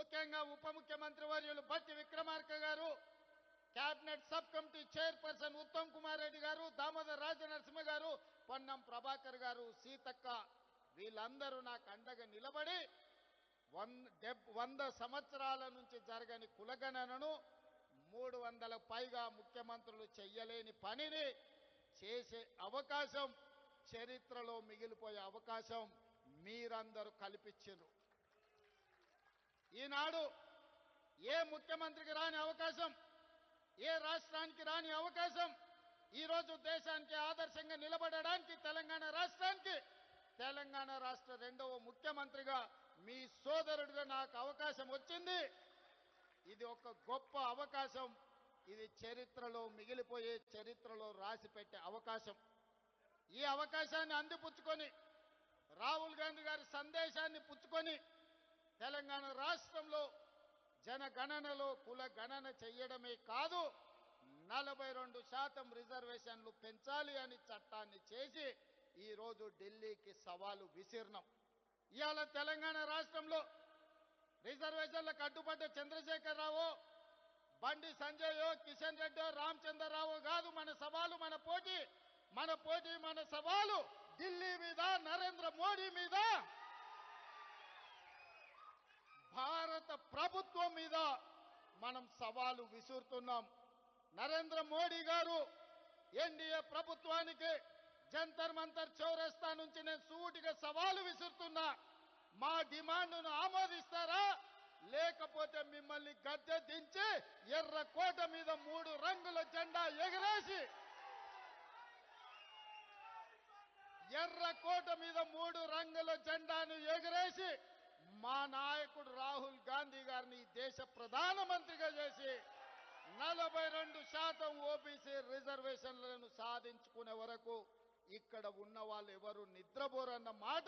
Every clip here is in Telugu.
ముఖ్యంగా ఉప ముఖ్యమంత్రి వర్యులు బట్టి విక్రమార్క గారు, cabinet sub committee chairperson Uttam Kumar Reddy గారు, దామోదర్ రాజనరసింహ గారు, పొన్నం ప్రభాకర్ గారు, సీతక్క వీళ్ళందరూ నాకు అండగా నిలబడి 100 సంవత్సరాల నుంచి జరగని కులగణనను 300 పైగా ముఖ్యమంత్రులు చెయ్యలేని పనిని చేసే అవకాశం, చరిత్రలో మిగిలిపోయే అవకాశం మీరందరూ కల్పించారు. ఈనాడు ఏ ముఖ్యమంత్రికి రాని అవకాశం, ఏ రాష్ట్రానికి రాని అవకాశం, ఈరోజు దేశానికి ఆదర్శంగా నిలబడడానికి తెలంగాణ రాష్ట్ర రెండవ ముఖ్యమంత్రిగా మీ సోదరుడిగా నాకు అవకాశం వచ్చింది. ఇది ఒక గొప్ప అవకాశం. ఇది చరిత్రలో మిగిలిపోయే, చరిత్రలో రాసిపెట్టే అవకాశం. ఈ అవకాశాన్ని అందిపుచ్చుకొని, రాహుల్ గాంధీ గారి సందేశాన్ని పుచ్చుకొని, తెలంగాణ రాష్ట్రంలో జనగణనలో కుల గణన చెయ్యడమే కాదు, 42% రిజర్వేషన్లు పెంచాలి అని చట్టాన్ని చేసి ఈరోజు ఢిల్లీకి సవాలు విసిరినాం. ఇవాళ తెలంగాణ రాష్ట్రంలో రిజర్వేషన్లకు అడ్డుపడ్డ చంద్రశేఖరరావు, బండి సంజయో, కిషన్ రెడ్డో, రామచంద్రరావు కాదు మన సవాలు, మన సవాలు ఢిల్లీ మీద, నరేంద్ర మోడీ మీద, భారత ప్రభుత్వం మీద మనం సవాలు విసురుతున్నాం. నరేంద్ర మోడీ గారు ఎన్డీఏ ప్రభుత్వానికి జంతర్ మంతర్ చౌరస్తా నుంచి నేను సూటిగా సవాలు విసురుతున్నా. మా డిమాండ్ను ఆమోదిస్తారా, లేకపోతే మిమ్మల్ని గద్దె దించి ఎర్రకోట మీద 3 రంగుల జెండా ఎగరేసి, ఎర్రకోట మీద 3 రంగుల జెండాను ఎగరేసి మా నాయకుడు రాహుల్ గాంధీ గారిని దేశ ప్రధానమంత్రిగా చేసి 42% ఓబీసీ రిజర్వేషన్లను సాధించుకునే వరకు ఇక్కడ ఉన్న వాళ్ళు ఎవరు నిద్రపోరన్న మాట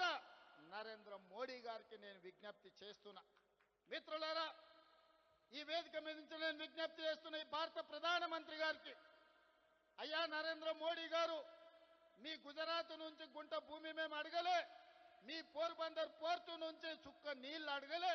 నరేంద్ర మోడీ గారికి నేను విజ్ఞప్తి చేస్తున్నా. మిత్రులారా, ఈ వేదిక మీద నుంచి నేను విజ్ఞప్తి చేస్తున్న ఈ భారత ప్రధానమంత్రి గారికి, అయ్యా నరేంద్ర మోడీ గారు, మీ గుజరాత్ నుంచి గుంట భూమి మేము అడగలే, మీ పోర్బందర్ పోర్టు నుంచి చుక్క నీళ్లు అడగలే,